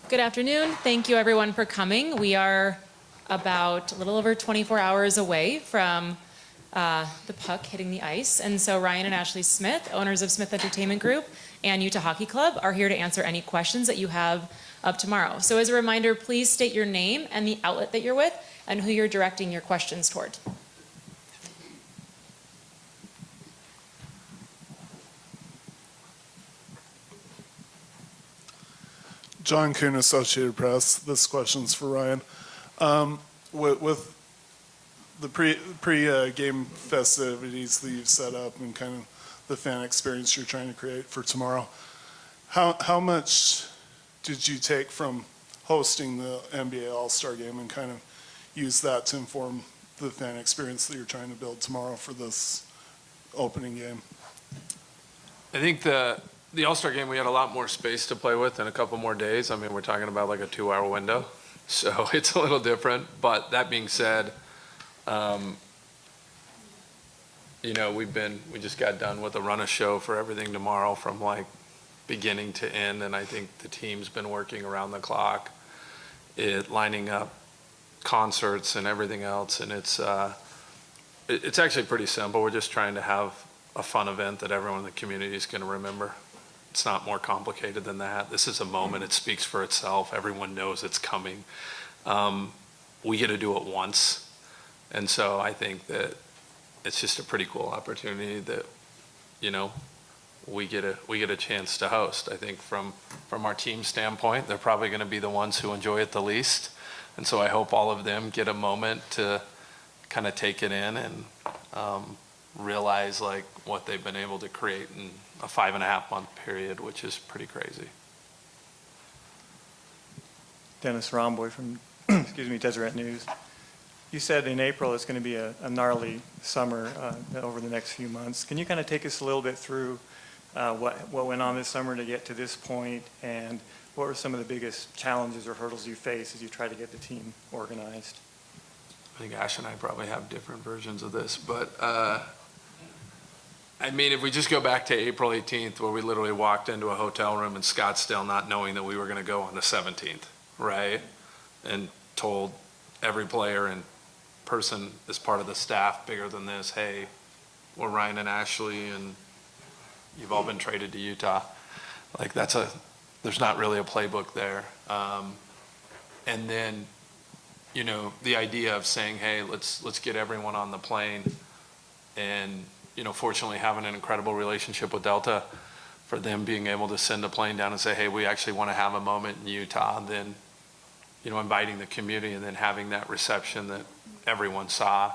Good afternoon. Thank you everyone for coming. We are about a little over 24 hours away from the puck hitting the ice. And so Ryan and Ashley Smith, owners of Smith Entertainment Group and Utah Hockey Club, are here to answer any questions that you have of tomorrow. So as a reminder, please state your name and the outlet that you're with and who you're directing your questions toward. John Kuhn, Associated Press. This question's for Ryan. With the pre-game festivities that you've set up and kind of the fan experience you're trying to create for tomorrow, how much did you take from hosting the NBA All-Star Game and kind of use that to inform the fan experience that you're trying to build tomorrow for this opening game? I think the All-Star Game, we had a lot more space to play with in a couple more days. I mean, we're talking about like a 2-hour window, so it's a little different. But that being said, you know, we just got done with a run of show for everything tomorrow from like beginning to end, and I think the team's been working around the clock, lining up concerts and everything else, and it's actually pretty simple. We're just trying to have a fun event that everyone in the community is going to remember. It's not more complicated than that. This is a moment. It speaks for itself. Everyone knows it's coming. We get to do it once. And so I think that it's just a pretty cool opportunity that, you know, we get a chance to host. I think from our team standpoint, they're probably going to be the ones who enjoy it the least. And so I hope all of them get a moment to kind of take it in and realize like what they've been able to create in a 5.5-month period, which is pretty crazy. Dennis Romboy from Deseret News. You said in April it's going to be a gnarly summer over the next few months. Can you kind of take us a little bit through what went on this summer to get to this point, and what were some of the biggest challenges or hurdles you faced as you try to get the team organized? I think Ash and I probably have different versions of this, but I mean, if we just go back to April 18th, where we literally walked into a hotel room in Scottsdale not knowing that we were going to go on the 17th, right? And told every player and person as part of the staff bigger than this, hey, we're Ryan and Ashley, and you've all been traded to Utah. Like there's not really a playbook there. And then, you know, the idea of saying, hey, let's get everyone on the plane, and, you know, fortunately having an incredible relationship with Delta, for them being able to send a plane down and say, hey, we actually want to have a moment in Utah, and then, you know, inviting the community and then having that reception that everyone saw,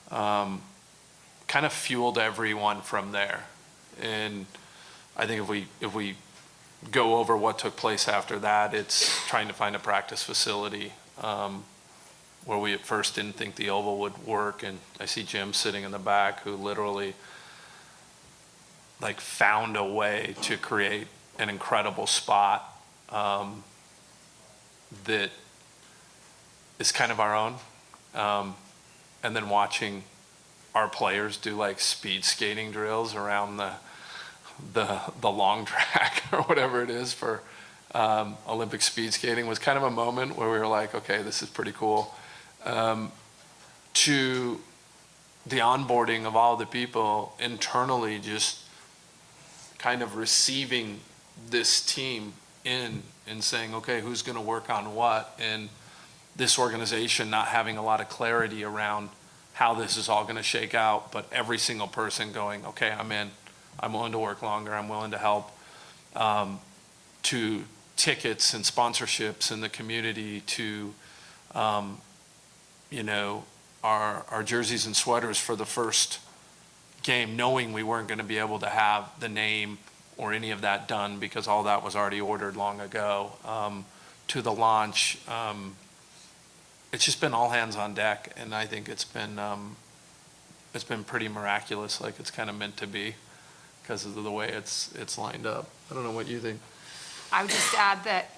kind of fueled everyone from there. And I think if we go over what took place after that, it's trying to find a practice facility, where we at first didn't think the Oval would work. And I see Jim sitting in the back, who literally like found a way to create an incredible spot that is kind of our own. And then watching our players do like speed skating drills around the long track or whatever it is for Olympic speed skating was kind of a moment where we were like, okay, this is pretty cool. To the onboarding of all the people internally, just kind of receiving this team in and saying, okay, who's going to work on what, and this organization not having a lot of clarity around how this is all going to shake out, but every single person going, okay, I'm in, I'm willing to work longer, I'm willing to help, to tickets and sponsorships in the community, to you know, our jerseys and sweaters for the first game, knowing we weren't going to be able to have the name or any of that done because all that was already ordered long ago, to the launch. It's just been all hands on deck, and I think it's been pretty miraculous, like it's kind of meant to be because of the way it's lined up. I don't know what you think. I would just add that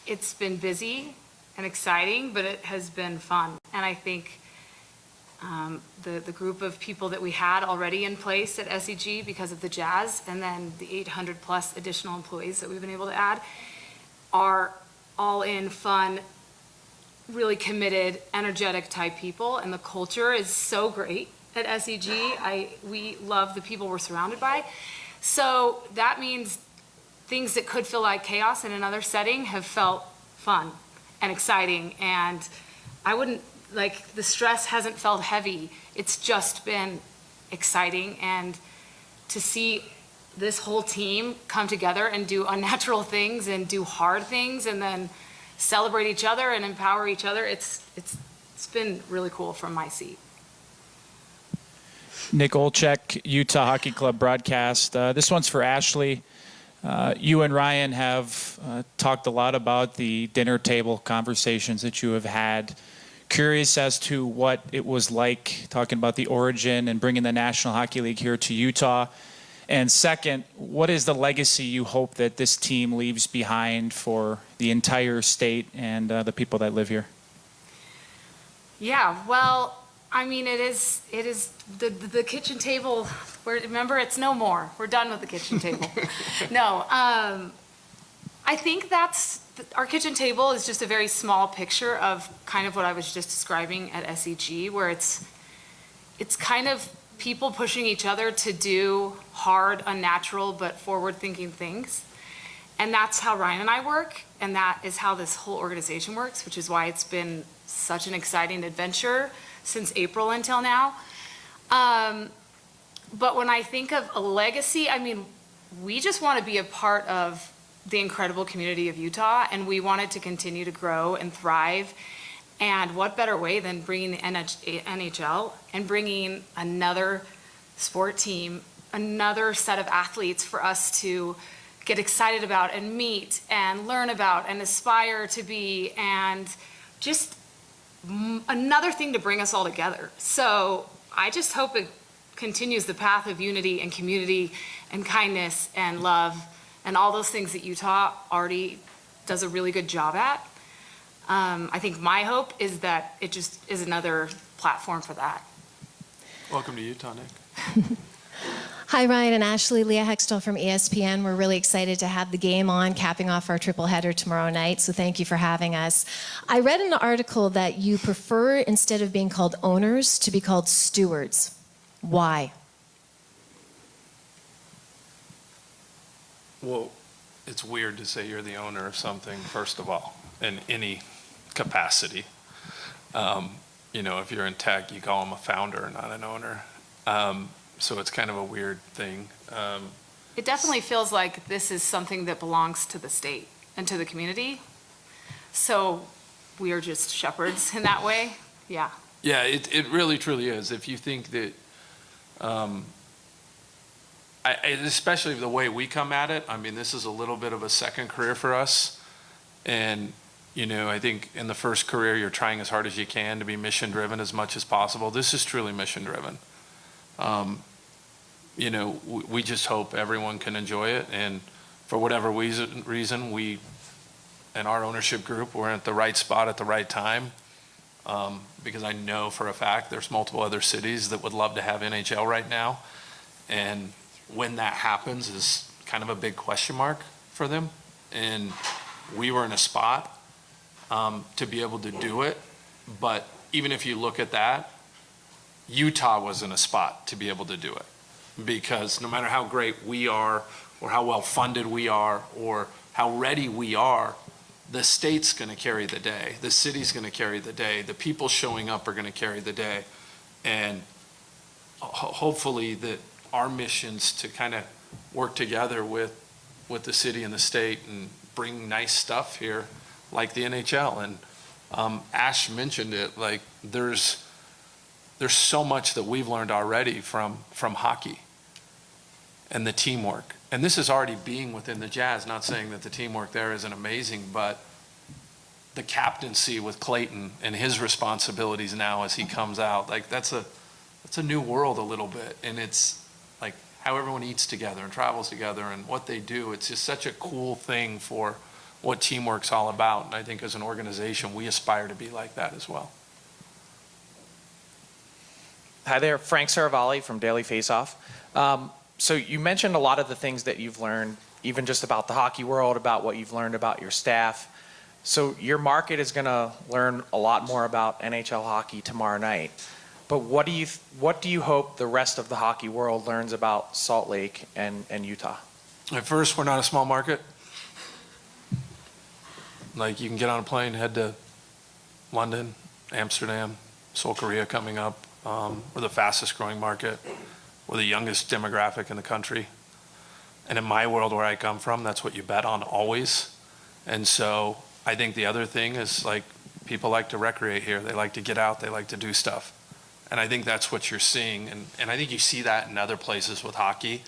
it's been busy and exciting, but it has been fun. And I think the group of people that we had already in place at SEG because of the Jazz, and then the 800 plus additional employees that we've been able to add, are all-in, fun, really committed, energetic type people, and the culture is so great at SEG. We love the people we're surrounded by. So that means things that could feel like chaos in another setting have felt fun and exciting, and I wouldn't, like, the stress hasn't felt heavy. It's just been exciting, and to see this whole team come together and do unnatural things and do hard things and then celebrate each other and empower each other, it's been really cool from my seat. Nick Olchek, Utah Hockey Club broadcast. This one's for Ashley. You and Ryan have talked a lot about the dinner table conversations that you have had. Curious as to what it was like talking about the origin and bringing the National Hockey League here to Utah. And second, what is the legacy you hope that this team leaves behind for the entire state and the people that live here? Yeah, well, I mean, it is the kitchen table. Remember, it's no more. We're done with the kitchen table. No, I think our kitchen table is just a very small picture of kind of what I was just describing at SEG, where it's kind of people pushing each other to do hard, unnatural, but forward-thinking things. And that's how Ryan and I work, and that is how this whole organization works, which is why it's been such an exciting adventure since April until now. But when I think of a legacy, I mean, we just want to be a part of the incredible community of Utah, and we want it to continue to grow and thrive. And what better way than bringing the NHL and bringing another sport team, another set of athletes for us to get excited about and meet and learn about and aspire to be, and just another thing to bring us all together. So I just hope it continues the path of unity and community and kindness and love and all those things that Utah already does a really good job at. I think my hope is that it just is another platform for that. Welcome to Utah, Nick. Hi, Ryan and Ashley. Leah Hextall from ESPN. We're really excited to have the game on, capping off our triple header tomorrow night, so thank you for having us. I read in an article that you prefer, instead of being called owners, to be called stewards. Why? Well, it's weird to say you're the owner of something, first of all, in any capacity. You know, if you're in tech, you call them a founder, not an owner. So it's kind of a weird thing. It definitely feels like this is something that belongs to the state and to the community. So we are just shepherds in that way. Yeah. Yeah, it really truly is. If you think that, especially the way we come at it, I mean, this is a little bit of a second career for us. And, you know, I think in the first career, you're trying as hard as you can to be mission driven as much as possible. This is truly mission driven. You know, we just hope everyone can enjoy it. And for whatever reason, we and our ownership group, we're at the right spot at the right time. Because I know for a fact there's multiple other cities that would love to have NHL right now. And when that happens is kind of a big question mark for them. And we were in a spot to be able to do it. But even if you look at that, Utah was in a spot to be able to do it. Because no matter how great we are, or how well funded we are, or how ready we are, the state's going to carry the day. The city's going to carry the day. The people showing up are going to carry the day. And hopefully that our missions to kind of work together with the city and the state and bring nice stuff here like the NHL. And Ash mentioned it, like there's so much that we've learned already from hockey and the teamwork. And this is already being within the Jazz, not saying that the teamwork there isn't amazing, but the captaincy with Clayton and his responsibilities now as he comes out, like that's a new world a little bit. And it's like how everyone eats together and travels together and what they do. It's just such a cool thing for what teamwork's all about. And I think as an organization, we aspire to be like that as well. Hi there, Frank Saravalli from Daily Faceoff. So you mentioned a lot of the things that you've learned, even just about the hockey world, about what you've learned about your staff. So your market is going to learn a lot more about NHL hockey tomorrow night. But what do you hope the rest of the hockey world learns about Salt Lake and Utah? At first, we're not a small market. Like, you can get on a plane, head to London, Amsterdam, Seoul, Korea coming up. We're the fastest growing market. We're the youngest demographic in the country. And in my world where I come from, that's what you bet on always. And so I think the other thing is, like, people like to recreate here. They like to get out. They like to do stuff. And I think that's what you're seeing. And I think you see that in other places with hockey.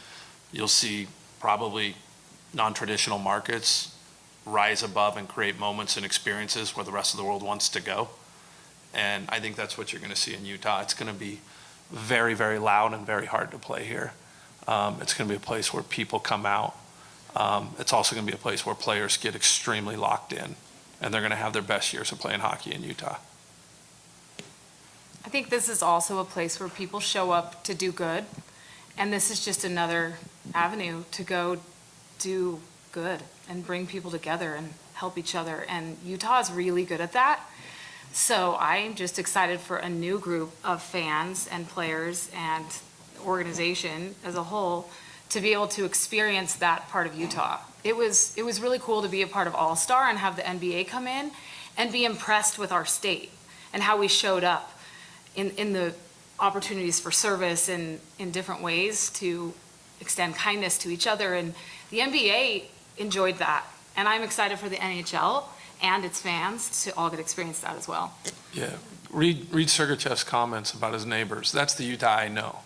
You'll see probably non-traditional markets rise above and create moments and experiences where the rest of the world wants to go. And I think that's what you're going to see in Utah. It's going to be very, very loud and very hard to play here. It's going to be a place where people come out. It's also going to be a place where players get extremely locked in, and they're going to have their best years of playing hockey in Utah. I think this is also a place where people show up to do good, and this is just another avenue to go do good and bring people together and help each other, and Utah is really good at that. So I'm just excited for a new group of fans and players and organization as a whole to be able to experience that part of Utah. It was really cool to be a part of All-Star and have the NBA come in and be impressed with our state and how we showed up in the opportunities for service and in different ways to extend kindness to each other. And the NBA enjoyed that. And I'm excited for the NHL and its fans to all get to experience that as well. Yeah, read Sergachev's comments about his neighbors. That's the Utah I know,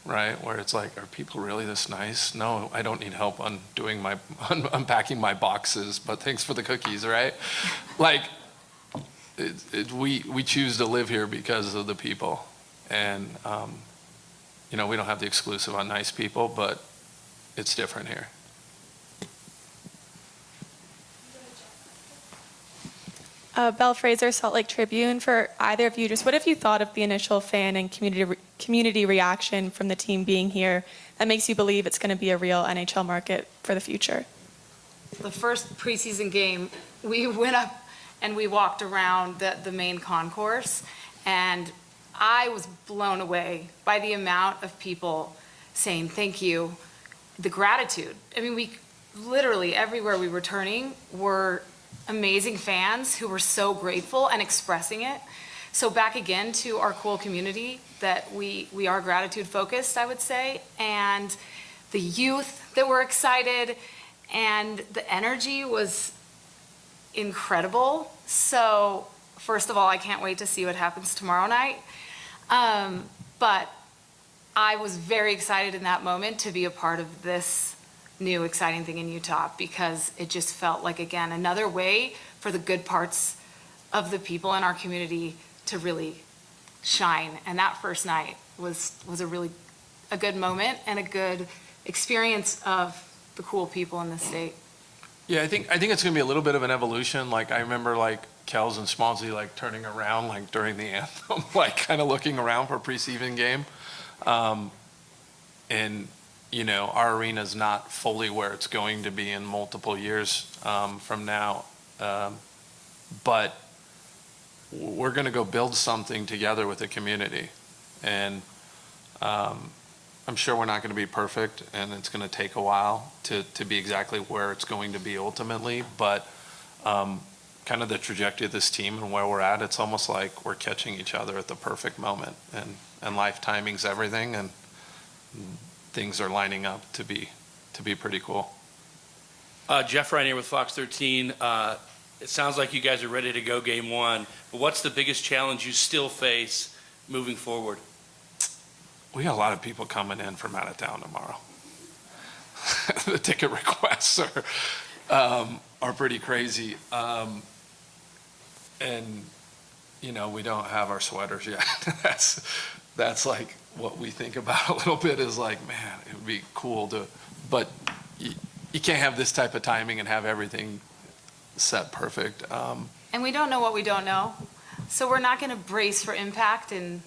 right? Where it's like, are people really this nice? No, I don't need help on doing unpacking my boxes, but thanks for the cookies, right? Like, we choose to live here because of the people. And, we don't have the exclusive on nice people, but it's different here. Belle Fraser, Salt Lake Tribune. For either of you, just what have you thought of the initial fan and community reaction from the team being here that makes you believe it's going to be a real NHL market for the future? The first preseason game, we went up and we walked around the main concourse, and I was blown away by the amount of people saying thank you, the gratitude. I mean, we literally everywhere we were turning were amazing fans who were so grateful and expressing it. So back again to our cool community that we are gratitude focused, I would say, and the youth that were excited, and the energy was incredible. So first of all, I can't wait to see what happens tomorrow night. But I was very excited in that moment to be a part of this new exciting thing in Utah, because it just felt like, again, another way for the good parts of the people in our community to really shine. And that first night was a good moment and a good experience of the cool people in the state. Yeah, I think it's going to be a little bit of an evolution. Like, I remember, like, Kels and Smalsey, like, turning around, like, during the anthem, like, kind of looking around for a preseason game. And our arena's not fully where it's going to be in multiple years from now. But we're going to go build something together with the community. And I'm sure we're not going to be perfect, and it's going to take a while to be exactly where it's going to be ultimately. But kind of the trajectory of this team and where we're at, it's almost like we're catching each other at the perfect moment. And life timing's everything, and things are lining up to be pretty cool. Jeff Ryan here with Fox 13. It sounds like you guys are ready to go game one, but what's the biggest challenge you still face moving forward? We got a lot of people coming in from out of town tomorrow. The ticket requests are pretty crazy. And we don't have our sweaters yet. That's like what we think about a little bit, is like, man, it would be cool to, but you can't have this type of timing and have everything set perfect. And we don't know what we don't know. So we're not going to brace for impact and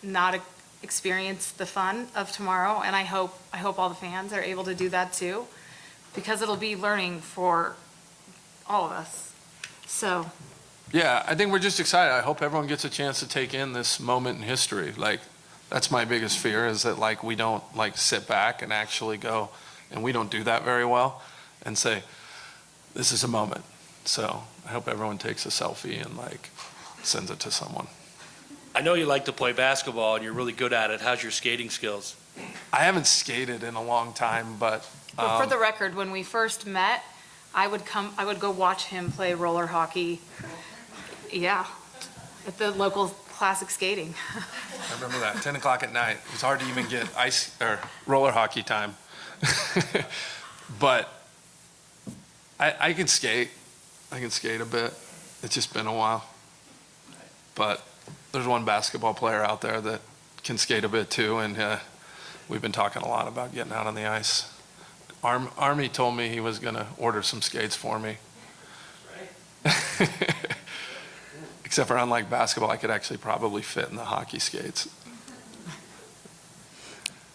not experience the fun of tomorrow. And I hope all the fans are able to do that too, because it'll be learning for all of us. So, Yeah, I think we're just excited. I hope everyone gets a chance to take in this moment in history. Like, that's my biggest fear, is that like we don't like sit back and actually go, and we don't do that very well, and say, this is a moment. So I hope everyone takes a selfie and like sends it to someone. I know you like to play basketball and you're really good at it. How's your skating skills? I haven't skated in a long time, but but for the record, when we first met, I would go watch him play roller hockey. Yeah, at the local classic skating. I remember that, 10 o'clock at night. It was hard to even get ice or roller hockey time. But I can skate. I can skate a bit. It's just been a while. But there's one basketball player out there that can skate a bit too, and we've been talking a lot about getting out on the ice. Army told me he was going to order some skates for me. Except for unlike basketball, I could actually probably fit in the hockey skates.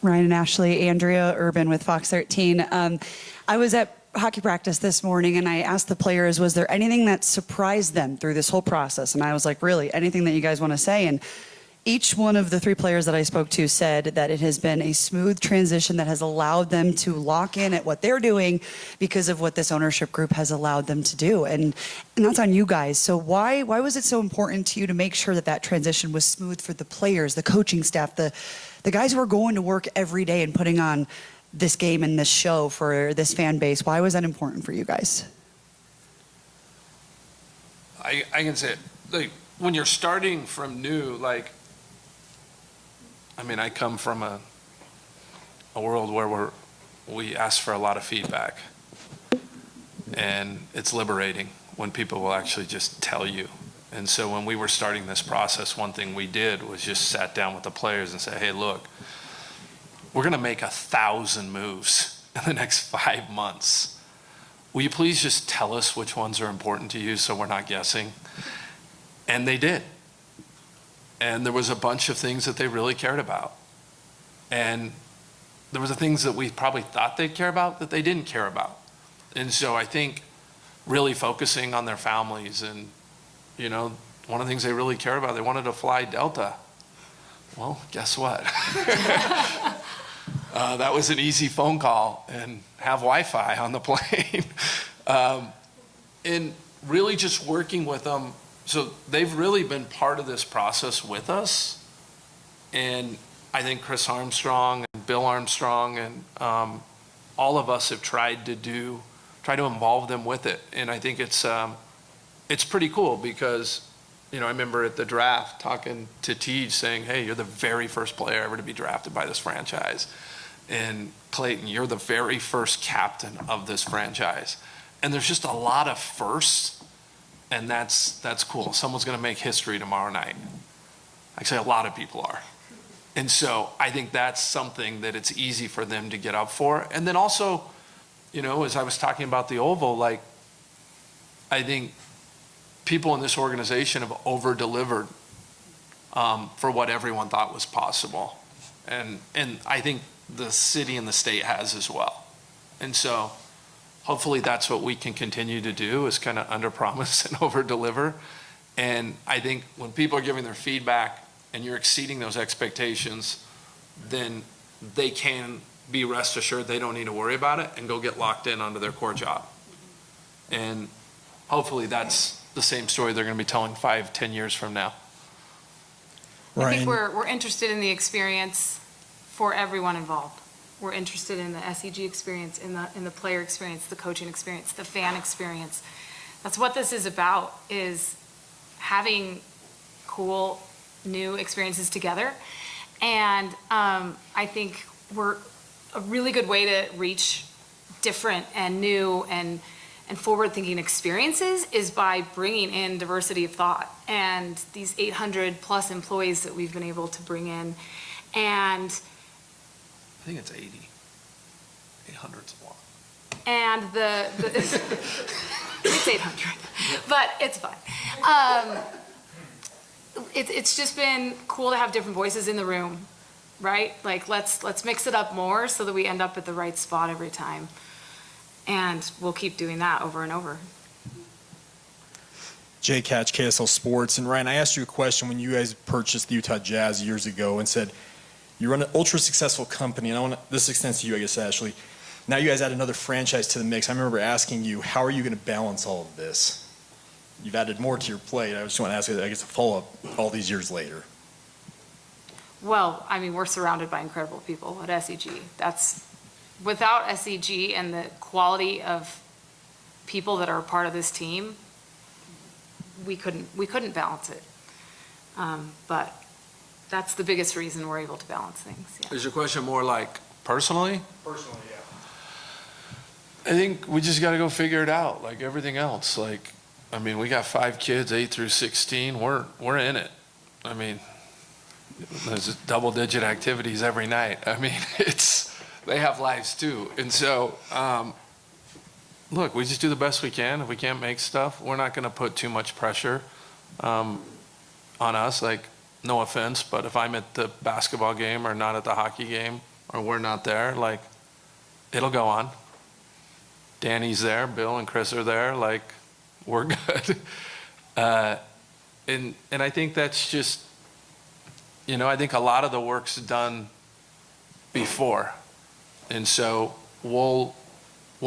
Ryan and Ashley, Andrea Urban with Fox 13. I was at hockey practice this morning and I asked the players, was there anything that surprised them through this whole process? And I was like, really, anything that you guys want to say? And each one of the three players that I spoke to said that it has been a smooth transition that has allowed them to lock in at what they're doing because of what this ownership group has allowed them to do. And that's on you guys. So why was it so important to you to make sure that that transition was smooth for the players, the coaching staff, the guys who are going to work every day and putting on this game and this show for this fan base? Why was that important for you guys? I can say it. Like, when you're starting from new, like, I mean, I come from a world where we ask for a lot of feedback, and it's liberating when people will actually just tell you. And so when we were starting this process, one thing we did was just sat down with the players and say, hey, look, we're going to make 1,000 moves in the next 5 months. Will you please just tell us which ones are important to you so we're not guessing? And they did. And there was a bunch of things that they really cared about. And there was the things that we probably thought they'd care about that they didn't care about. And so I think really focusing on their families and, you know, one of the things they really cared about, they wanted to fly Delta. Well, guess what? That was an easy phone call and have Wi-Fi on the plane. And really just working with them. So they've really been part of this process with us. And I think Chris Armstrong and Bill Armstrong and all of us have tried to involve them with it. And I think it's pretty cool because, you know, I remember at the draft talking to Tej saying, hey, you're the very first player ever to be drafted by this franchise. And Clayton, you're the very first captain of this franchise. And there's just a lot of firsts. And that's cool. Someone's going to make history tomorrow night. Actually, a lot of people are. And so I think that's something that it's easy for them to get up for. And then also, you know, as I was talking about the Oval, like, I think people in this organization have over-delivered for what everyone thought was possible. And I think the city and the state has as well. And so hopefully that's what we can continue to do, is kind of under-promise and over-deliver. And I think when people are giving their feedback and you're exceeding those expectations, then they can be rest assured they don't need to worry about it and go get locked in onto their core job. And hopefully that's the same story they're going to be telling 5-10 years from now. I think we're interested in the experience for everyone involved. We're interested in the SEG experience, in the player experience, the coaching experience, the fan experience. That's what this is about, is having cool new experiences together. And I think we're a really good way to reach different and new and forward-thinking experiences is by bringing in diversity of thought and these 800 plus employees that we've been able to bring in. And I think it's 80. 800's a lot. And it's 800, but it's fine. It's just been cool to have different voices in the room, right? Like, let's mix it up more so that we end up at the right spot every time. And we'll keep doing that over and over. Jay Catch, KSL Sports. And Ryan, I asked you a question when you guys purchased the Utah Jazz years ago and said, you run an ultra successful company, and this extends to you, I guess, Ashley. Now you guys add another franchise to the mix. I remember asking you, how are you going to balance all of this? You've added more to your plate. I just want to ask you, I guess, a follow-up all these years later. Well, I mean, we're surrounded by incredible people at SEG. Without SEG and the quality of people that are a part of this team, we couldn't balance it. But that's the biggest reason we're able to balance things. Yeah. Is your question more like personally? Personally, yeah. I think we just got to go figure it out, like everything else. Like, I mean, we got 5 kids, 8 through 16. We're in it. I mean, there's double-digit activities every night. I mean, they have lives too. And so, look, we just do the best we can. If we can't make stuff, we're not going to put too much pressure on us. Like, no offense, but if I'm at the basketball game or not at the hockey game or we're not there, like, it'll go on. Danny's there, Bill and Chris are there, like, we're good. And I think that's just, I think a lot of the work's done before. And so we'll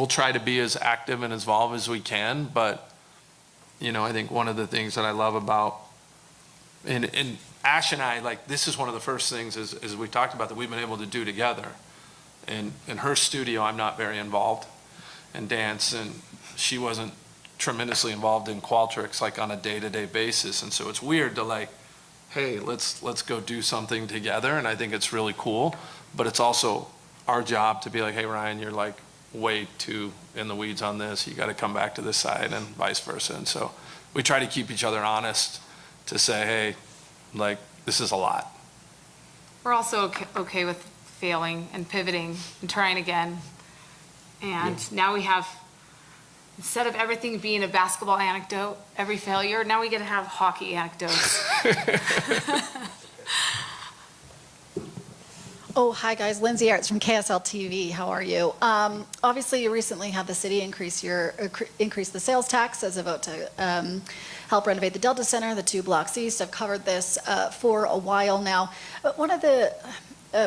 try to be as active and involved as we can, but, I think one of the things that I love about, and Ash and I, like, this is one of the first things as we talked about that we've been able to do together. In her studio, I'm not very involved in dance, and she wasn't tremendously involved in Qualtrics, like, on a day-to-day basis. And so it's weird to, like, hey, let's go do something together. And I think it's really cool, but it's also our job to be like, hey, Ryan, you're like way too in the weeds on this. You got to come back to this side, and vice versa. And so we try to keep each other honest to say, hey, like, this is a lot. We're also okay with failing and pivoting and trying again. And now we have, instead of everything being a basketball anecdote, every failure, now we get to have hockey anecdotes. Oh, hi guys, Lindsay Arts from KSL TV. How are you? Obviously, you recently had the city increase the sales tax as a vote to help renovate the Delta Center, the 2 blocks east. I've covered this for a while now. But one of the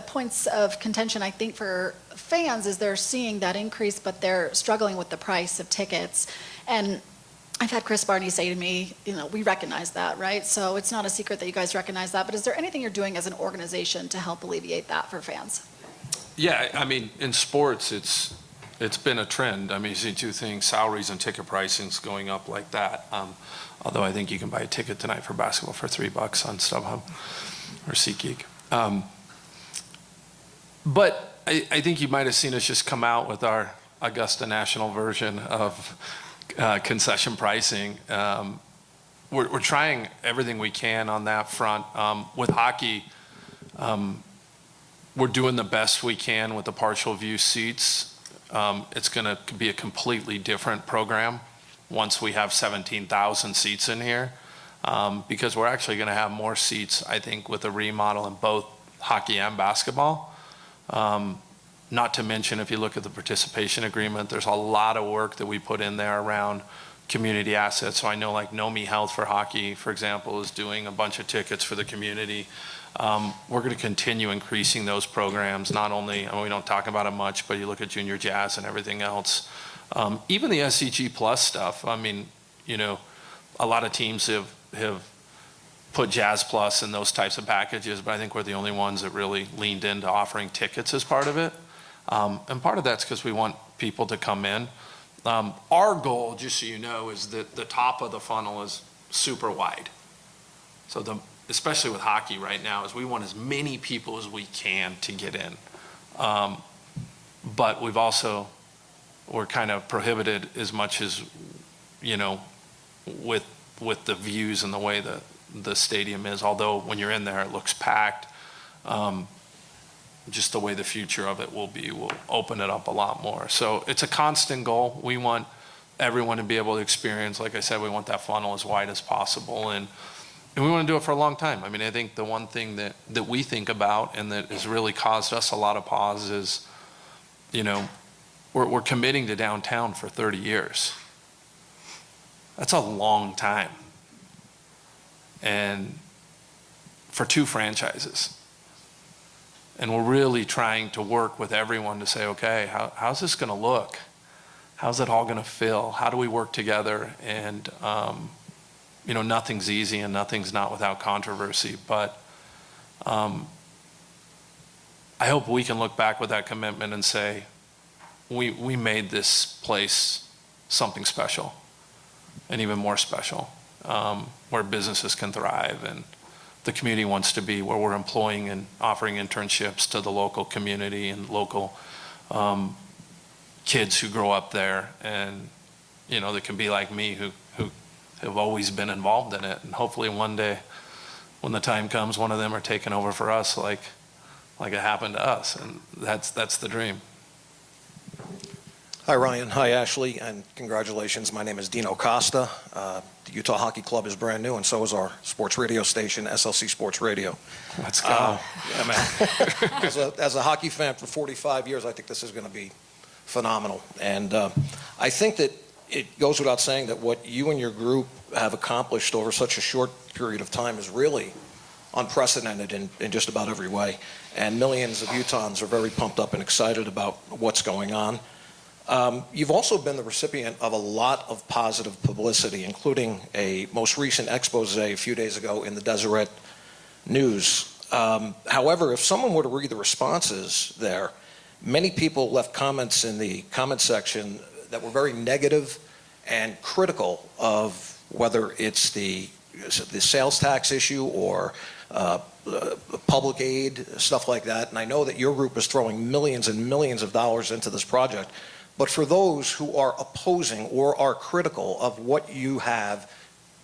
points of contention, I think, for fans is they're seeing that increase, but they're struggling with the price of tickets. And I've had Chris Barney say to me, we recognize that, right? So it's not a secret that you guys recognize that, but is there anything you're doing as an organization to help alleviate that for fans? Yeah, I mean, in sports, it's been a trend. I mean, you see 2 things, salaries and ticket pricings going up like that. Although I think you can buy a ticket tonight for basketball for $3 on StubHub or SeatGeek. But I think you might have seen us just come out with our Augusta National version of concession pricing. We're trying everything we can on that front. With hockey, we're doing the best we can with the partial view seats. It's going to be a completely different program once we have 17,000 seats in here, because we're actually going to have more seats, I think, with a remodel in both hockey and basketball. Not to mention, if you look at the participation agreement, there's a lot of work that we put in there around community assets. So I know, like, Know Me Health for hockey, for example, is doing a bunch of tickets for the community. We're going to continue increasing those programs, not only, I mean, we don't talk about it much, but you look at junior jazz and everything else. Even the SCG Plus stuff, I mean, a lot of teams have put Jazz Plus and those types of packages, but I think we're the only ones that really leaned into offering tickets as part of it. And part of that's because we want people to come in. Our goal, just so you know, is that the top of the funnel is super wide. So especially with hockey right now, is we want as many people as we can to get in. But we're kind of prohibited as much as, with the views and the way that the stadium is. Although when you're in there, it looks packed. Just the way the future of it will be, will open it up a lot more. So it's a constant goal. We want everyone to be able to experience, like I said, we want that funnel as wide as possible. And we want to do it for a long time. I mean, I think the one thing that we think about and that has really caused us a lot of pause is, we're committing to downtown for 30 years. That's a long time. And for 2 franchises. And we're really trying to work with everyone to say, okay, how's this going to look? How's it all going to feel? How do we work together? And, you know, nothing's easy and nothing's not without controversy, but I hope we can look back with that commitment and say, we made this place something special and even more special, where businesses can thrive and the community wants to be, where we're employing and offering internships to the local community and local kids who grow up there, and you know, that can be like me who have always been involved in it, and hopefully one day when the time comes, one of them are taking over for us like it happened to us, and that's the dream. Hi, Ryan. Hi, Ashley, and congratulations. My name is Dino Costa. The Utah Hockey Club is brand new, and so is our sports radio station, SLC Sports Radio. Let's go. Yeah, man. As a hockey fan for 45 years, I think this is going to be phenomenal. And I think that it goes without saying that what you and your group have accomplished over such a short period of time is really unprecedented in just about every way. And millions of Utahns are very pumped up and excited about what's going on. You've also been the recipient of a lot of positive publicity, including a most recent expose a few days ago in the Deseret News. However, if someone were to read the responses there, many people left comments in the comment section that were very negative and critical of whether it's the sales tax issue or public aid, stuff like that. And I know that your group is throwing millions and millions of dollars into this project. But for those who are opposing or are critical of what you have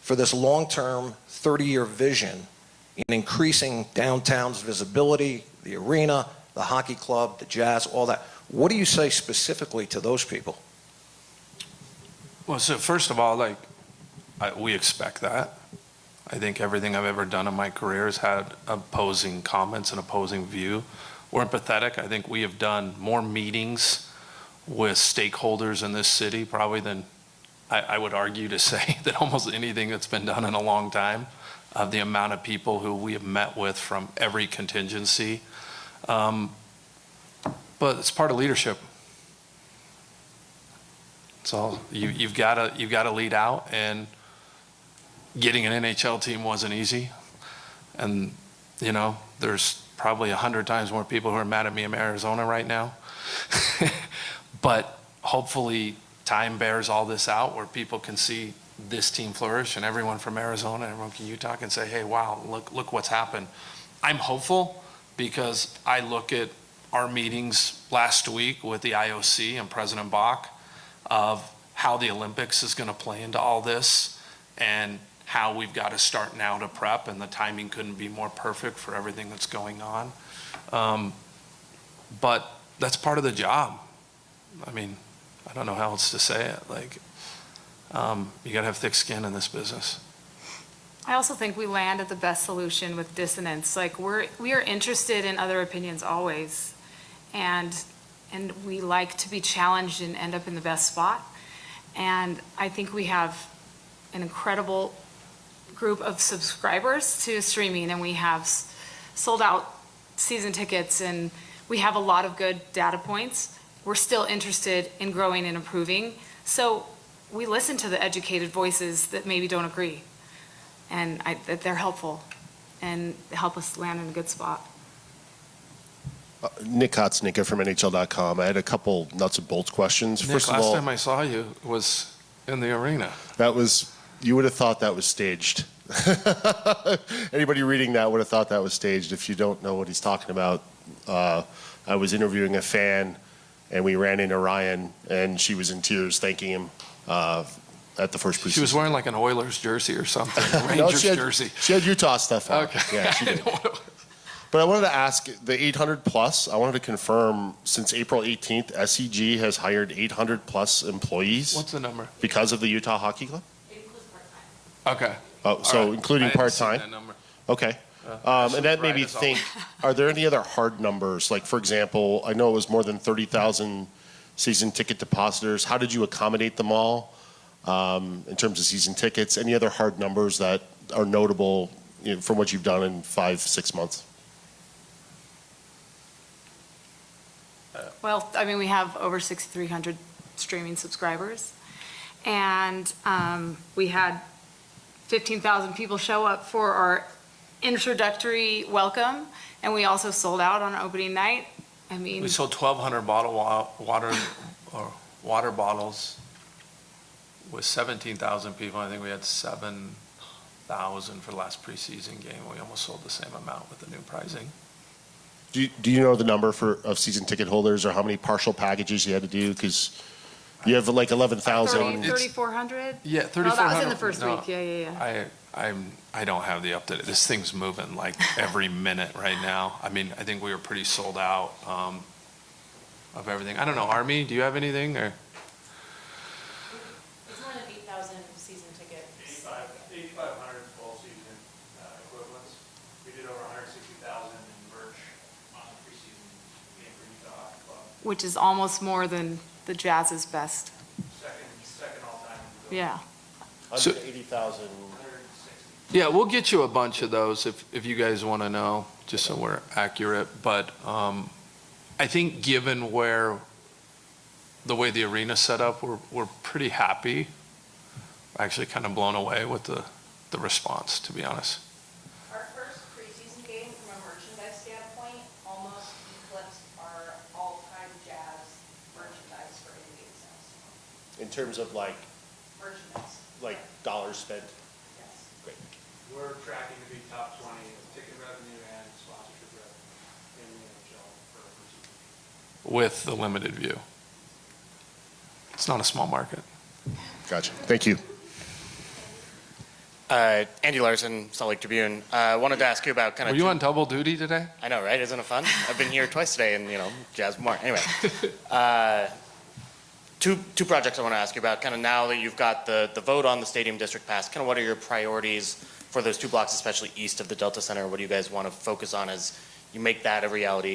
for this long-term 30-year vision in increasing downtown's visibility, the arena, the hockey club, the Jazz, all that, what do you say specifically to those people? Well, so first of all, we expect that. I think everything I've ever done in my career has had opposing comments and opposing view. We're empathetic. I think we have done more meetings with stakeholders in this city probably than I would argue to say that almost anything that's been done in a long time, of the amount of people who we have met with from every contingency. But it's part of leadership. So you've got to lead out, and getting an NHL team wasn't easy. And you know, there's probably 100 times more people who are mad at me in Arizona right now. But hopefully time bears all this out, where people can see this team flourish, and everyone from Arizona, everyone from Utah can say, hey, wow, look what's happened. I'm hopeful because I look at our meetings last week with the IOC and President Bach of how the Olympics is going to play into all this, and how we've got to start now to prep, and the timing couldn't be more perfect for everything that's going on. But that's part of the job. I mean, I don't know how else to say it. You got to have thick skin in this business. I also think we landed the best solution with dissonance. We are interested in other opinions always, and we like to be challenged and end up in the best spot. And I think we have an incredible group of subscribers to streaming, and we have sold out season tickets, and we have a lot of good data points. We're still interested in growing and improving. So we listen to the educated voices that maybe don't agree, and that they're helpful and help us land in a good spot. Nick Kotsnicka from NHL.com. I had a couple nuts and bolts questions. Nick, First of last all, time I saw you was in the arena. You would have thought that was staged. Anybody reading that would have thought that was staged. If you don't know what he's talking about, I was interviewing a fan, and we ran into Ryan, and she was in tears thanking him at the first preseason. She was wearing like an Oilers jersey or something, a Rangers jersey. She had Utah stuff on. Okay. Yeah, she did. But I wanted to ask, the 800 plus, I wanted to confirm, since April 18th, SEG has hired 800 plus employees. What's the number? Because of the Utah Hockey Club? It includes part-time. Okay. Oh, so right. including I hadn't seen part-time? that number. Okay. And that made me think, are there any other hard numbers? Like, for example, I know it was more than 30,000 season ticket depositors. How did you accommodate them all? in terms of season tickets? Any other hard numbers that are notable, from what you've done in 5-6 months? Well, I mean, we have over 6,300 streaming subscribers, and we had 15,000 people show up for our introductory welcome, and we also sold out on opening night. I mean, We sold 1,200 water bottles with 17,000 people. I think we had 7,000 for the last preseason game. We almost sold the same amount with the new pricing. Do you know the number of season ticket holders or how many partial packages you had to do? Because you have like 11,000. 3,400? Yeah, Oh, 3,400. that was in the first no, week, yeah. I don't have the update. This thing's moving like every minute right now. I mean, I think we were pretty sold out of everything. I don't know, Army, do you have anything or? It's more than 8,000 season tickets. 8,500 full season equivalents. We did over 160,000 in merch on the preseason game for Utah Hockey Club. Which is almost more than the Jazz's best. Second all-time. Yeah. So- 180,000. Yeah, we'll get you a bunch of those if you guys want to know, just so we're accurate. But I think given the way the arena's set up, we're pretty happy. Actually kind of blown away with the response, to be honest. Our first preseason game, from a merchandise standpoint, almost eclipsed our all-time Jazz merchandise for in-game sales. In terms of like Merchandise. dollars spent? Yes. Great. We're tracking to be top 20 of ticket revenue and sponsorship revenue in the NHL for our preseason. With the limited view. It's not a small market. Gotcha. Thank you. Andy Larson, Salt Lake Tribune. I wanted to ask you about kind Were of. you on double duty today? I know, right? Isn't it fun? I've been here twice today, and Jazz more. Anyway, two projects I want to ask you about. Kind of now that you've got the vote on the Stadium District passed, kind of what are your priorities for those two blocks, especially east of the Delta Center? What do you guys want to focus on as you make that a reality?